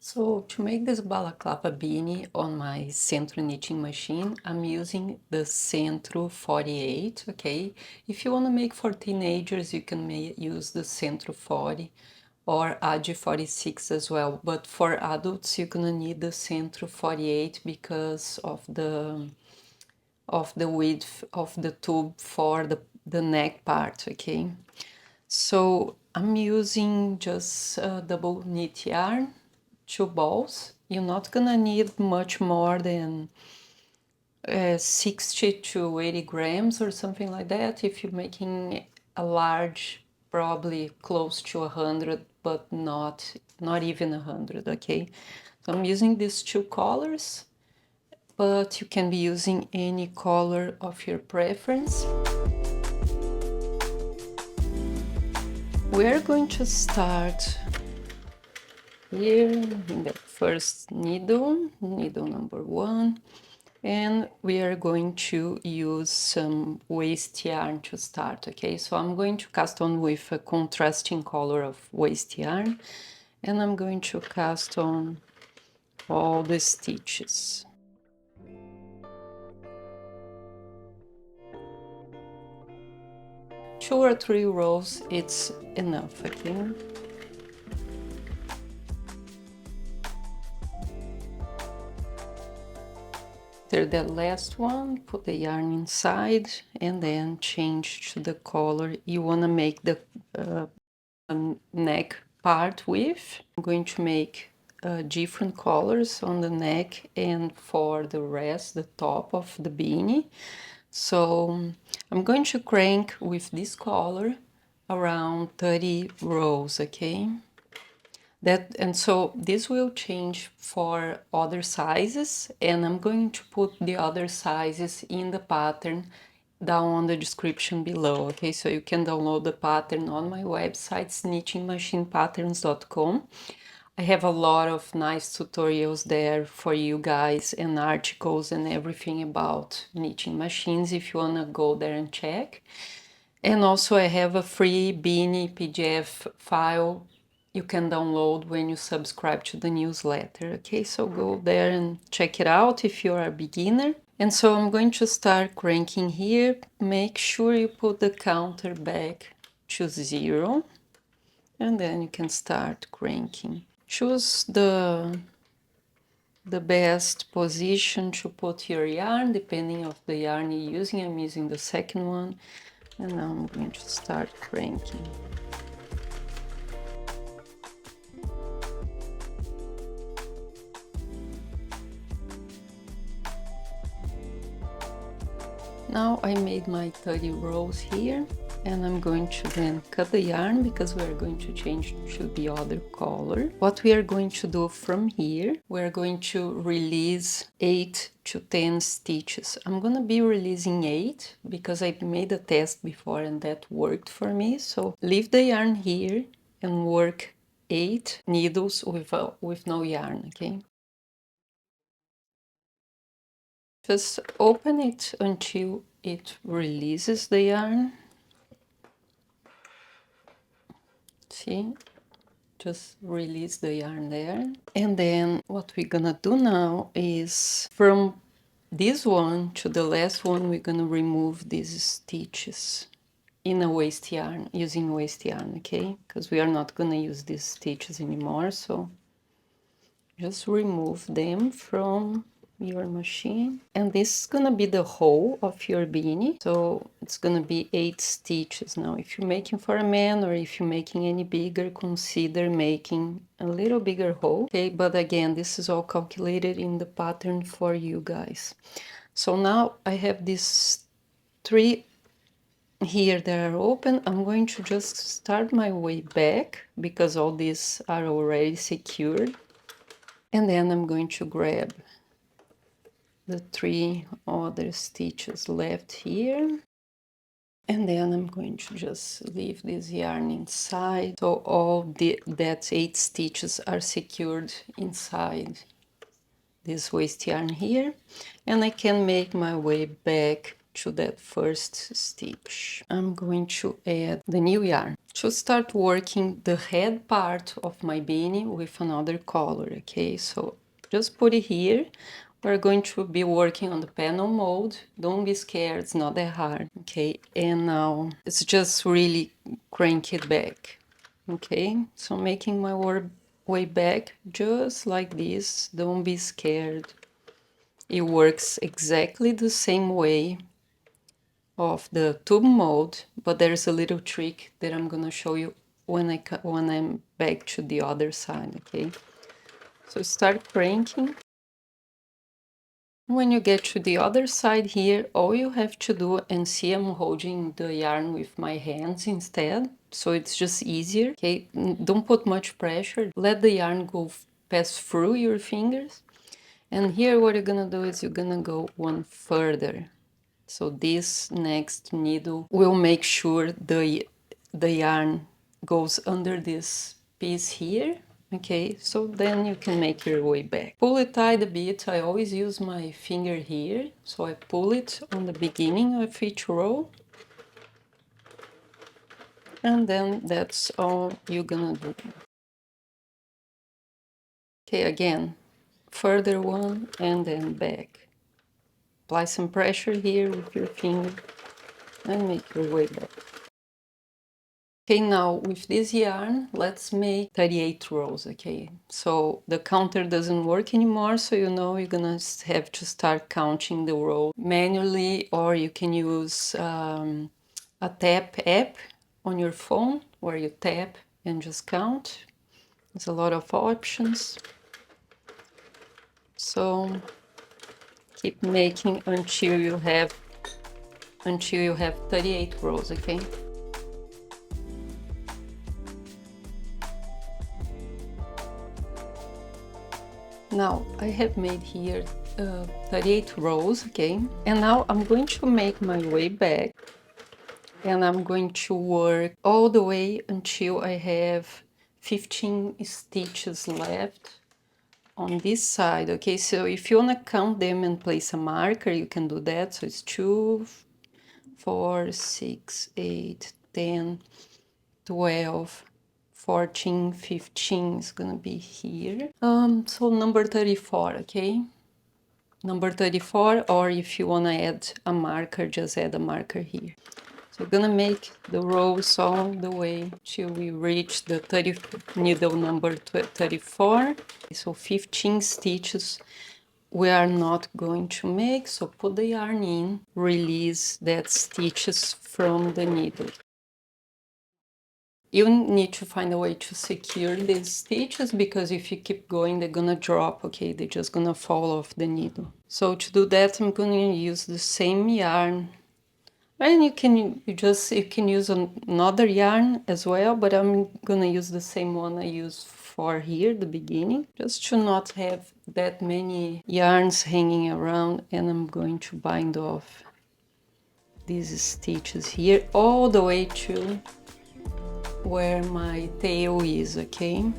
So to make this balaclava beanie on my Sentro Knitting Machine, I'm using the Sentro 48, okay? If you want to make for teenagers, you can use the Sentro 40 or Addi 46 as well. But for adults, you're gonna need the Sentro 48 because of the width of the tube for the neck part, okay? So I'm using just double knit yarn, 2 balls. You're not gonna need much more than 60 to 80 grams or something like that. If you're making a large, probably close to 100, but not even 100, okay? So I'm using these 2 colors, but you can be using any color of your preference. We're going to start here in the first needle number 1, and we are going to use some waste yarn to start, okay? So I'm going to cast on with a contrasting color of waste yarn, and I'm going to cast on all the stitches. Two or three rows, it's enough, okay? After the last one, put the yarn inside and then change to the color you want to make the neck part with. I'm going to make different colors on the neck and for the rest, the top of the beanie. So I'm going to crank with this color around 30 rows, okay? And so this will change for other sizes, and I'm going to put the other sizes in the pattern down on the description below, okay? So you can download the pattern on my website, knittingmachinepatterns.com. I have a lot of nice tutorials there for you guys and articles and everything about knitting machines if you want to go there and check. And also I have a free beanie PDF file you can download when you subscribe to the newsletter, okay? So go there and check it out if you're a beginner. And so I'm going to start cranking here. Make sure you put the counter back to 0, and then you can start cranking. Choose the best position to put your yarn, depending of the yarn you're using. I'm using the second one, and now I'm going to start cranking. Now I made my 30 rows here, and I'm going to then cut the yarn because we are going to change to the other color. What we are going to do from here, we're going to release 8 to 10 stitches. I'm gonna be releasing 8 because I made a test before and that worked for me. So leave the yarn here and work 8 needles with no yarn, okay? Just open it until it releases the yarn. See? Just release the yarn there. And then what we're gonna do now is from this one to the last one, we're gonna remove these stitches in a waste yarn, using waste yarn, okay? Because we are not gonna use these stitches anymore, so just remove them from your machine. And this is gonna be the hole of your beanie, so it's gonna be 8 stitches. Now if you're making for a man or if you're making any bigger, consider making a little bigger hole, okay? But again, this is all calculated in the pattern for you guys. So now I have these 3 here that are open. I'm going to just start my way back because all these are already secured, and then I'm going to grab the 3 other stitches left here, and then I'm going to just leave this yarn inside, so all that 8 stitches are secured inside this waste yarn here, and I can make my way back to that first stitch. I'm going to add the new yarn to start working the head part of my beanie with another color, okay? So just put it here. We're going to be working on the panel mold. Don't be scared, it's not that hard, okay? And now it's just really crank it back, okay? So making my way back just like this. Don't be scared. It works exactly the same way of the tube mold, but there's a little trick that I'm gonna show you when I'm back to the other side, okay? So start cranking. When you get to the other side here, all you have to do, and see I'm holding the yarn with my hands instead, so it's just easier, okay? Don't put much pressure. Let the yarn pass through your fingers. And here what you're gonna do is you're gonna go one further. So this next needle will make sure the yarn goes under this piece here. Okay, so then you can make your way back. Pull it tight a bit. I always use my finger here. So I pull it on the beginning of each row. And then that's all you're gonna do. Okay, again, further one and then back. Apply some pressure here with your finger and make your way back. Okay, now with this yarn, let's make 38 rows, okay? So the counter doesn't work anymore, so you know you're gonna have to start counting the row manually, or you can use a tap app on your phone where you tap and just count. There's a lot of options. So keep making until you have 38 rows, okay? Now I have made here 38 rows, okay? And now I'm going to make my way back, and I'm going to work all the way until I have 15 stitches left on this side, okay? So if you want to count them and place a marker, you can do that. So it's 2, 4, 6, 8, 10, 12, 14, 15 is gonna be here. So number 34, okay? Number 34, or if you wanna add a marker, just add a marker here. So we're gonna make the rows all the way till we reach the needle number 34. So 15 stitches we are not going to make, so put the yarn in, release that stitches from the needle. You need to find a way to secure these stitches, because if you keep going, they're gonna drop, okay? They're just gonna fall off the needle. So to do that, I'm gonna use the same yarn. And you can use another yarn as well, but I'm gonna use the same one I used for here, the beginning, just to not have that many yarns hanging around. And I'm going to bind off these stitches here all the way to where my tail is, okay?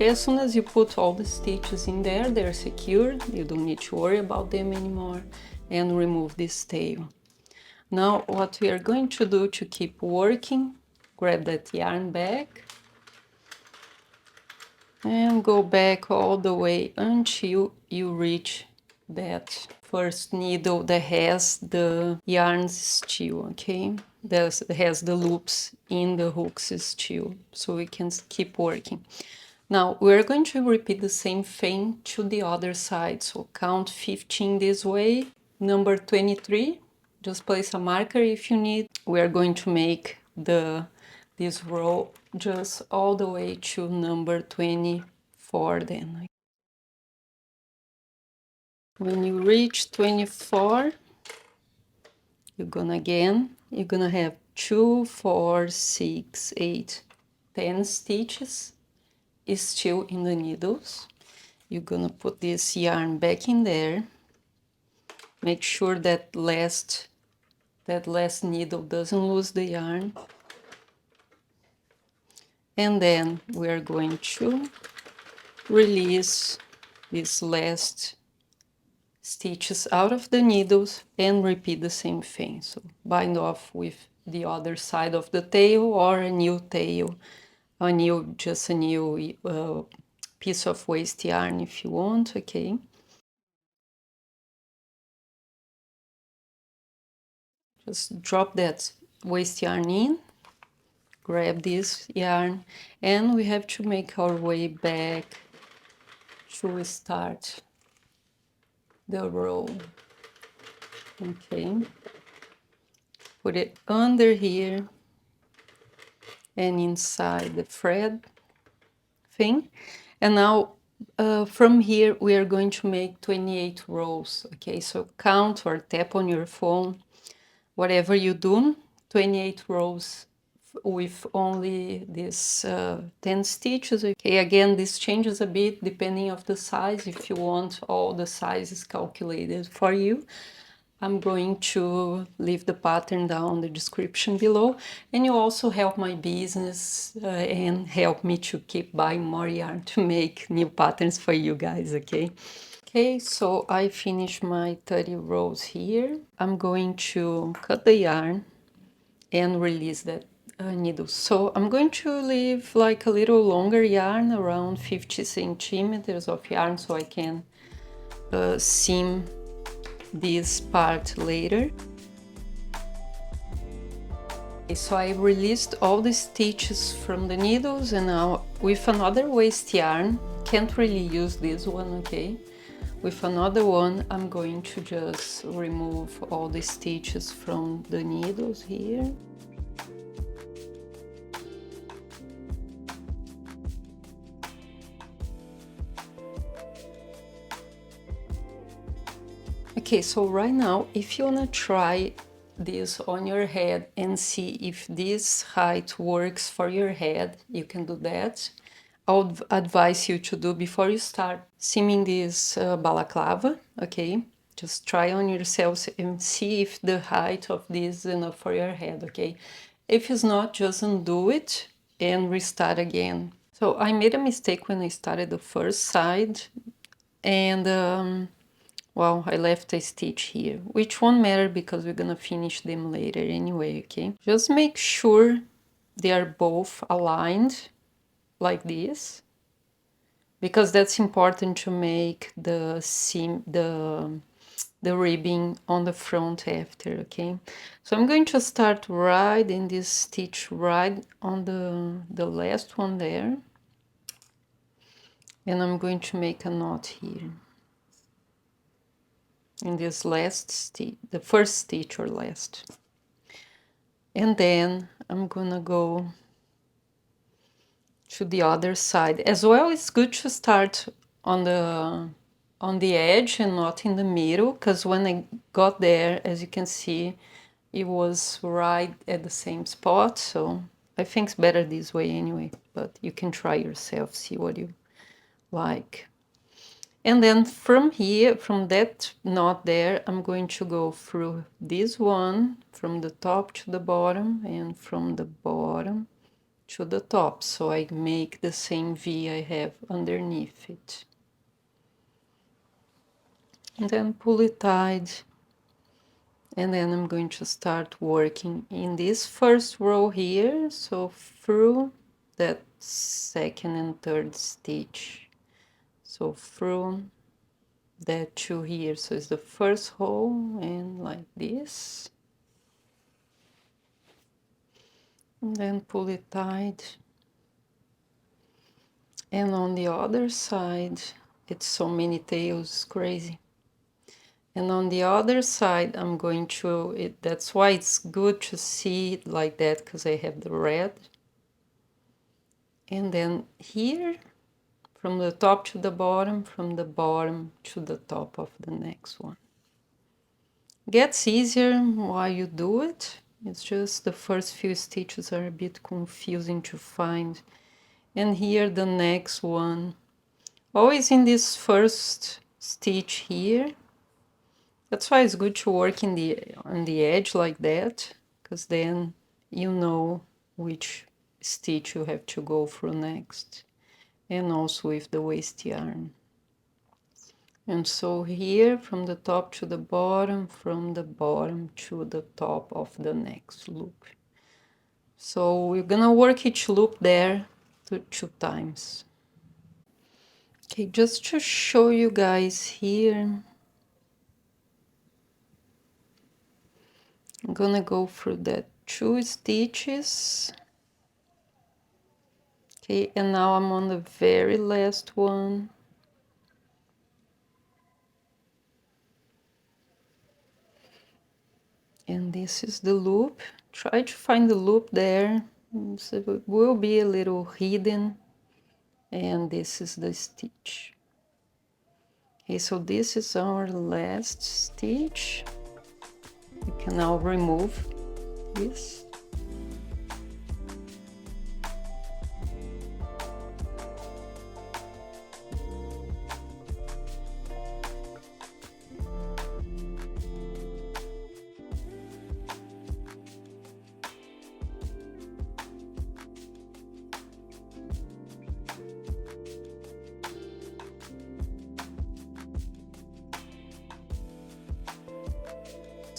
As soon as you put all the stitches in there, they're secured. You don't need to worry about them anymore. And remove this tail. Now what we are going to do to keep working, grab that yarn back and go back all the way until you reach that first needle that has the yarns still, okay? That has the loops in the hooks still, so we can keep working. Now we're going to repeat the same thing to the other side, so count 15 this way. Number 23, just place a marker if you need. We are going to make this row just all the way to number 24 then. When you reach 24, you're gonna have 2, 4, 6, 8, 10 stitches still in the needles. You're gonna put this yarn back in there. Make sure that last needle doesn't lose the yarn. And then we are going to release these last stitches out of the needles and repeat the same thing. So bind off with the other side of the tail or a new tail, just a new piece of waste yarn if you want, okay? Just drop that waste yarn in, grab this yarn, and we have to make our way back to start the row. Okay, put it under here and inside the thread thing. And now from here we are going to make 28 rows. Okay, so count or tap on your phone, whatever you do, 28 rows with only this 10 stitches. Okay, again, this changes a bit depending of the size. If you want all the sizes calculated for you, I'm going to leave the pattern down in the description below. And you also help my business and help me to keep buying more yarn to make new patterns for you guys, okay? Okay, so I finished my 30 rows here. I'm going to cut the yarn and release that needle. So I'm going to leave like a little longer yarn, around 50 centimeters of yarn, so I can seam this part later. Okay, so I released all the stitches from the needles, and now with another waste yarn, can't really use this one, okay? With another one, I'm going to just remove all the stitches from the needles here. Okay, so right now, if you wanna try this on your head and see if this height works for your head, you can do that. I would advise you to do before you start seaming this balaclava, okay? Just try on yourselves and see if the height of this is enough for your head, okay? If it's not, just undo it and restart again. So I made a mistake when I started the first side, and well, I left a stitch here, which won't matter because we're gonna finish them later anyway, okay? Just make sure they are both aligned like this, because that's important to make the seam, the ribbing on the front after, okay? So I'm going to start right in this stitch right on the last one there, and I'm going to make a knot here in this last stitch, the first stitch or last. And then I'm gonna go to the other side. As well, it's good to start on the edge and not in the middle, because when I got there, as you can see, it was right at the same spot. So I think it's better this way anyway, but you can try yourself, see what you like. And then from here, from that knot there, I'm going to go through this one from the top to the bottom and from the bottom to the top. So I make the same V I have underneath it. And then pull it tight. And then I'm going to start working in this first row here. So through that second and third stitch. So through that two here, so it's the first hole and like this, and then pull it tight. And on the other side, it's so many tails, crazy. And on the other side, I'm going to that's why it's good to see it like that, because I have the red. And then here, from the top to the bottom, from the bottom to the top of the next one. Gets easier while you do it. It's just the first few stitches are a bit confusing to find. And here the next one, always in this first stitch here. That's why it's good to work on the edge like that, because then you know which stitch you have to go through next, and also with the waste yarn. And so here from the top to the bottom, from the bottom to the top of the next loop. So we're gonna work each loop there 2 times. Okay, just to show you guys here, I'm gonna go through that 2 stitches. Okay, and now I'm on the very last one. And this is the loop. Try to find the loop there. So it will be a little hidden. And this is the stitch. Okay, so this is our last stitch. You can now remove this.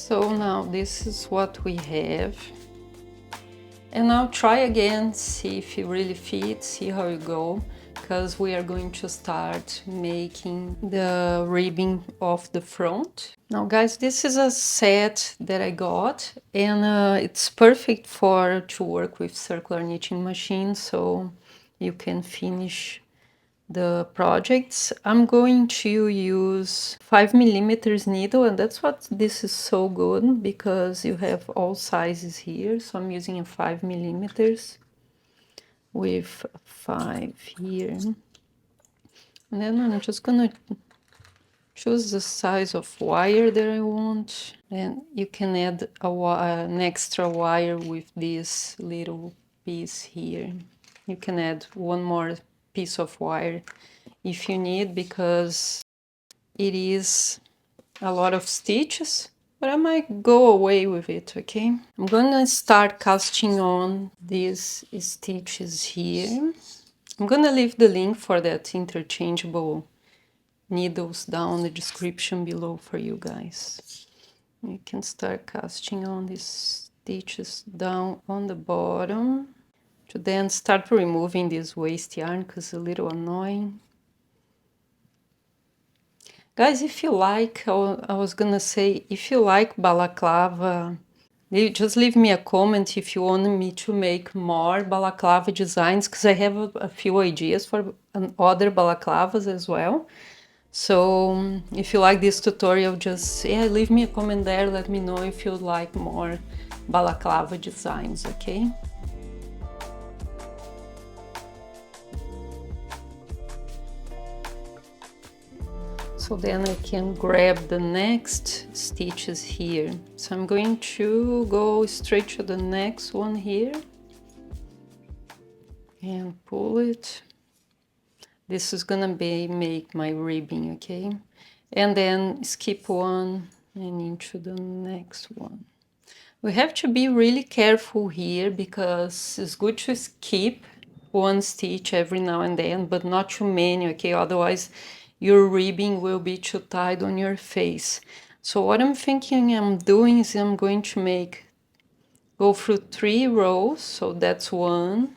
So now this is what we have. And now try again, see if it really fits, see how you go, because we are going to start making the ribbing of the front. Now guys, this is a set that I got, and it's perfect to work with circular knitting machine, so you can finish the projects. I'm going to use 5mm needle, and that's what this is so good, because you have all sizes here. So I'm using a 5mm with 5 here, and then I'm just gonna choose the size of wire that I want, and you can add an extra wire with this little piece here. You can add one more piece of wire if you need, because it is a lot of stitches, but I might go away with it, okay? I'm gonna start casting on these stitches here. I'm gonna leave the link for that interchangeable needles down in the description below for you guys. You can start casting on these stitches down on the bottom, to then start removing this waste yarn, because it's a little annoying. Guys, if you like, I was gonna say, if you like balaclava, just leave me a comment if you want me to make more balaclava designs, because I have a few ideas for other balaclavas as well. So if you like this tutorial, just leave me a comment there, let me know if you'd like more balaclava designs, okay? So then I can grab the next stitches here. So I'm going to go straight to the next one here and pull it. This is gonna make my ribbing, okay? And then skip one and into the next one. We have to be really careful here, because it's good to skip one stitch every now and then, but not too many, okay? Otherwise your ribbing will be too tight on your face. So what I'm thinking I'm doing is I'm going to go through 3 rows. So that's 1,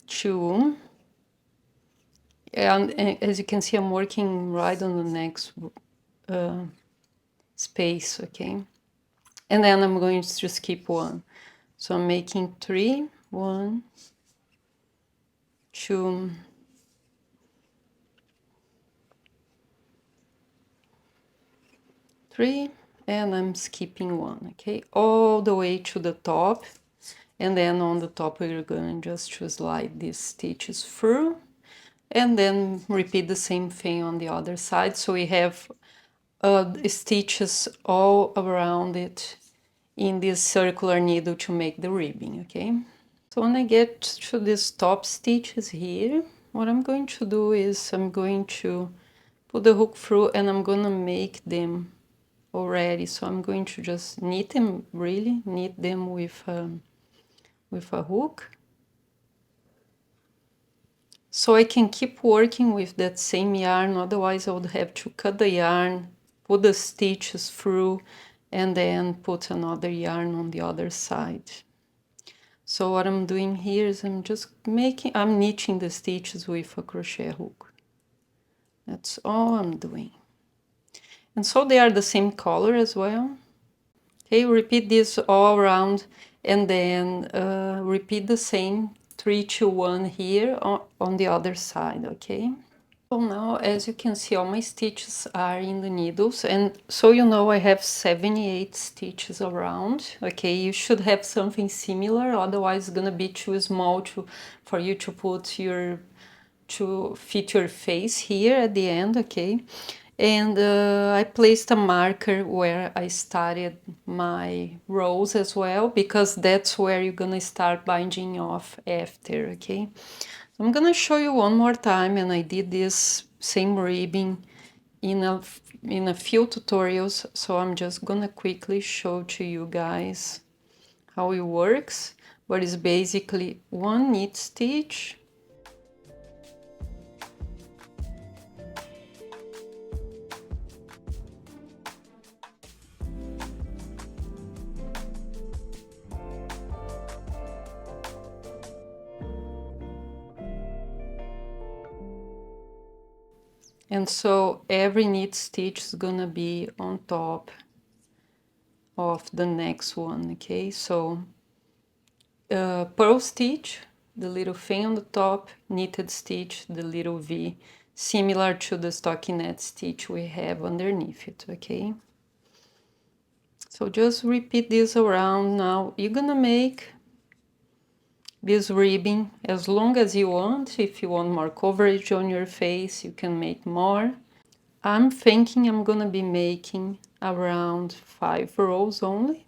2, and as you can see, I'm working right on the next space, okay? And then I'm going to skip 1. So I'm making 3, 1, 2, 3, and I'm skipping 1, okay? All the way to the top. And then on the top we're going just to slide these stitches through, and then repeat the same thing on the other side. So we have stitches all around it in this circular needle to make the ribbing, okay? So when I get to these top stitches here, what I'm going to do is I'm going to put the hook through, and I'm gonna make them already. So I'm going to just knit them, really knit them with with a hook. So I can keep working with that same yarn, otherwise I would have to cut the yarn, put the stitches through, and then put another yarn on the other side. So what I'm doing here is I'm knitting the stitches with a crochet hook. That's all I'm doing. And so they are the same color as well. Okay, repeat this all around, and then repeat the same 3, 2, 1 here on the other side, okay? So now, as you can see, all my stitches are in the needles, and so you know I have 78 stitches around. Okay, you should have something similar, otherwise it's gonna be too small for you to fit your face here at the end, okay? And I placed a marker where I started my rows as well, because that's where you're gonna start binding off after, okay? So I'm gonna show you one more time, and I did this same ribbing in a few tutorials, so I'm just gonna quickly show to you guys how it works. But it's basically one knit stitch, and so every knit stitch is gonna be on top of the next one, okay? So purl stitch, the little thing on the top, knitted stitch, the little V, similar to the stockinette stitch we have underneath it, okay? So just repeat this around. Now you're gonna make this ribbing as long as you want. If you want more coverage on your face, you can make more. I'm thinking I'm gonna be making around 5 rows only,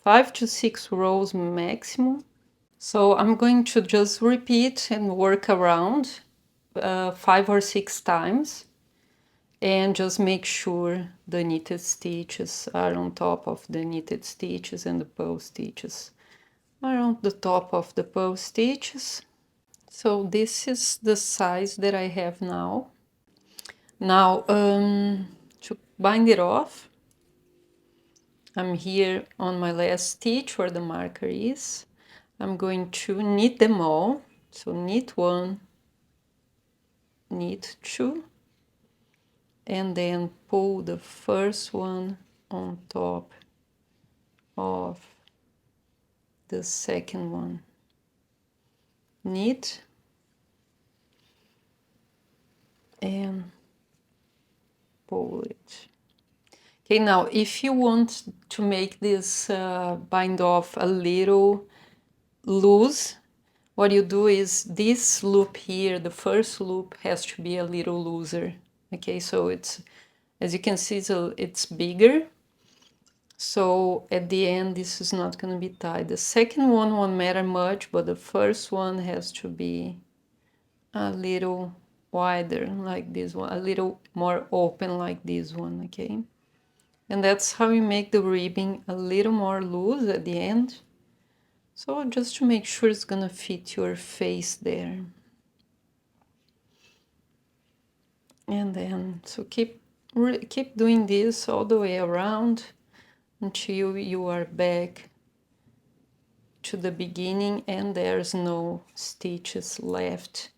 5 to 6 rows maximum. So I'm going to just repeat and work around 5 or 6 times, and just make sure the knitted stitches are on top of the knitted stitches and the purl stitches are on the top of the purl stitches. So this is the size that I have now. Now to bind it off, I'm here on my last stitch where the marker is. I'm going to knit them all. So knit 1, knit 2, and then pull the first one on top of the second one. Knit and pull it. Okay, now if you want to make this bind off a little loose, what you do is this loop here, the first loop, has to be a little looser. Okay, so it's, as you can see, it's bigger. So at the end, this is not going to be tied. The second one won't matter much, but the first one has to be a little wider like this one, a little more open like this one, okay? And that's how you make the ribbing a little more loose at the end. So just to make sure it's gonna fit your face there. And then, so keep doing this all the way around until you are back to the beginning and there's no stitches left.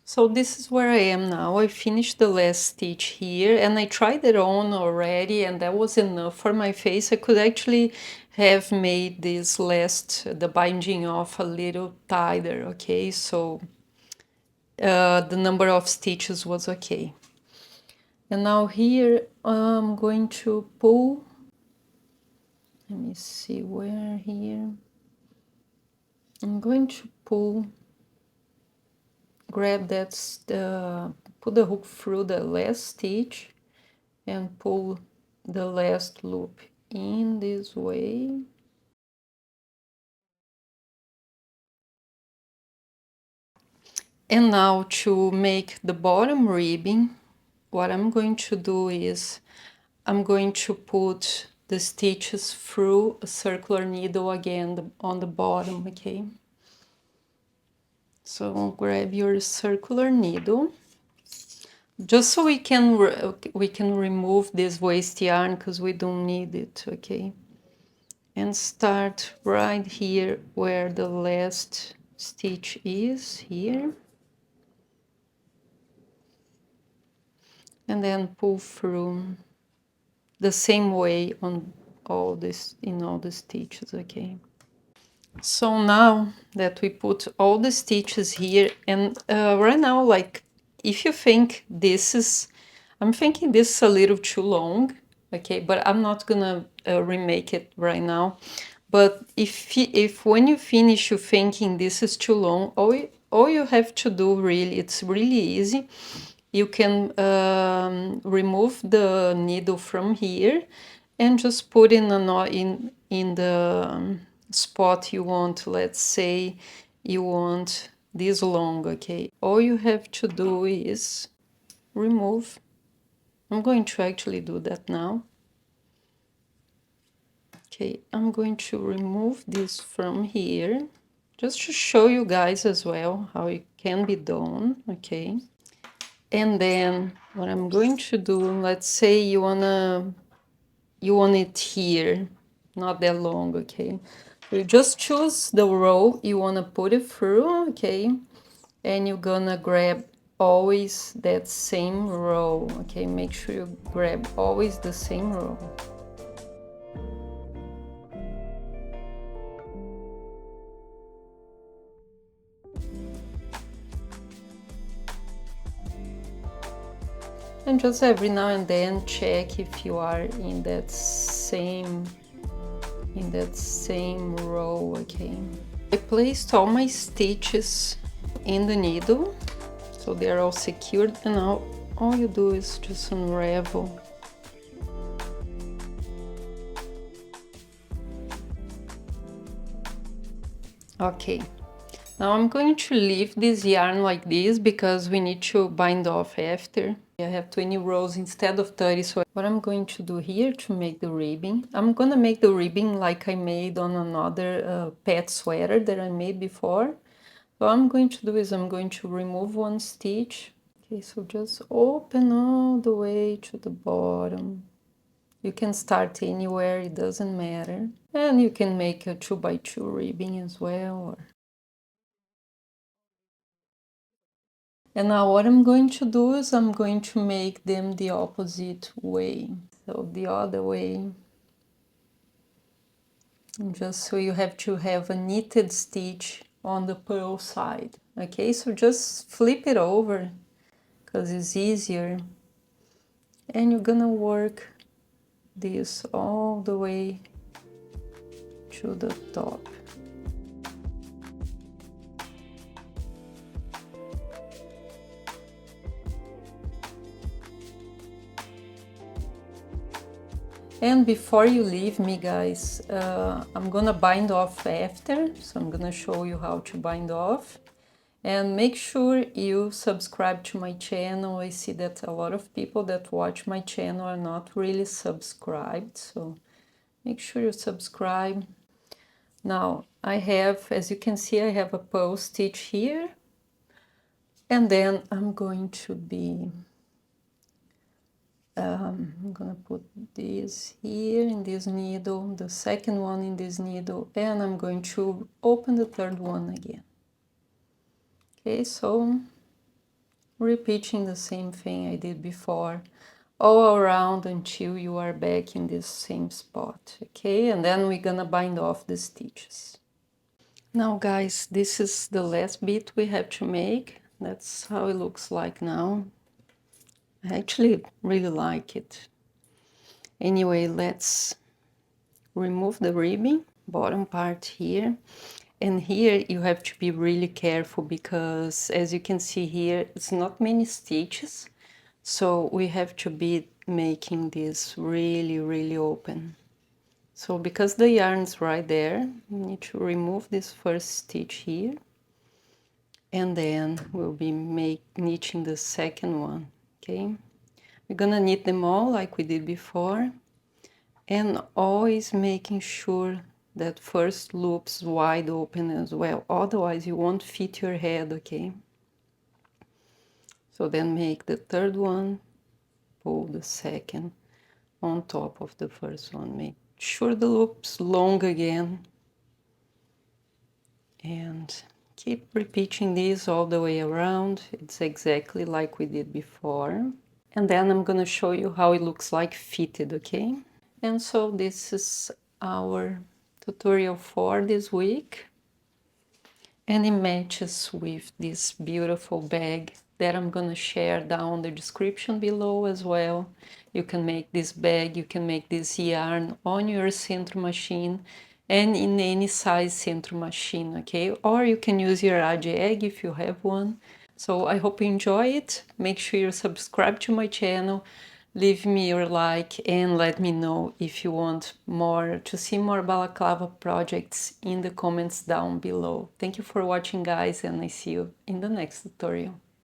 So this is where I am now. I finished the last stitch here, and I tried it on already, and that was enough for my face. I could actually have made this the binding off a little tighter, okay? So the number of stitches was okay. And now here I'm going to pull, let me see where here. I'm going to pull, grab that, put the hook through the last stitch and pull the last loop in this way. And now to make the bottom ribbing, what I'm going to do is I'm going to put the stitches through a circular needle again on the bottom, okay? So grab your circular needle, just so we can remove this waste yarn because we don't need it, okay? And start right here where the last stitch is, here. And then pull through the same way on all this, in all the stitches, okay? So now that we put all the stitches here, and right now, like, if you think this is, I'm thinking this is a little too long, okay, but I'm not gonna remake it right now. But if when you finish you thinking this is too long, all you have to do really, it's really easy. You can remove the needle from here and just put in a knot in the spot you want. Let's say you want this long, okay? All you have to do is remove. I'm going to actually do that now. Okay, I'm going to remove this from here just to show you guys as well how it can be done, okay? And then what I'm going to do, let's say you want it here, not that long, okay? You just choose the row you want to put it through, okay? And you're gonna grab always that same row, okay? Make sure you grab always the same row. And just every now and then check if you are in that same row, okay? I placed all my stitches in the needle, so they're all secured, and now all you do is just unravel. Okay, now I'm going to leave this yarn like this because we need to bind off after. I have 20 rows instead of 30, so what I'm going to do here to make the ribbing, I'm gonna make the ribbing like I made on another pet sweater that I made before. What I'm going to do is I'm going to remove one stitch. Okay, so just open all the way to the bottom. You can start anywhere, it doesn't matter. And you can make a 2x2 ribbing as well. And now what I'm going to do is I'm going to make them the opposite way. So the other way. And just so you have to have a knitted stitch on the purl side. Okay, so just flip it over because it's easier. And you're gonna work this all the way to the top. And before you leave me, guys, I'm gonna bind off after, so I'm gonna show you how to bind off. And make sure you subscribe to my channel. I see that a lot of people that watch my channel are not really subscribed, so make sure you subscribe. Now, I have, as you can see, I have a purl stitch here. And then I'm going to be I'm gonna put this here in this needle, the second one in this needle, and I'm going to open the third one again. Okay, so repeating the same thing I did before, all around until you are back in this same spot, okay? And then we're gonna bind off the stitches. Now guys, this is the last bit we have to make. That's how it looks like now. I actually really like it. Anyway, let's remove the ribbing, bottom part here. And here you have to be really careful because as you can see here, it's not many stitches. So we have to be making this really, really open. So because the yarn's right there, you need to remove this first stitch here. And then we'll be knitting the second one, okay? We're gonna knit them all like we did before. And always making sure that first loop's wide open as well, otherwise you won't fit your head, okay? So then make the third one, pull the second on top of the first one, make sure the loop's long again, and keep repeating this all the way around. It's exactly like we did before. And then I'm gonna show you how it looks like fitted, okay? And so this is our tutorial for this week. And it matches with this beautiful bag that I'm gonna share down the description below as well. You can make this bag, you can make this yarn on your Sentro machine and in any size Sentro machine, okay? Or you can use your Addi egg if you have one. So I hope you enjoy it. Make sure you subscribe to my channel, leave me your like, and let me know if you want more, to see more balaclava projects in the comments down below. Thank you for watching, guys, and I see you in the next tutorial.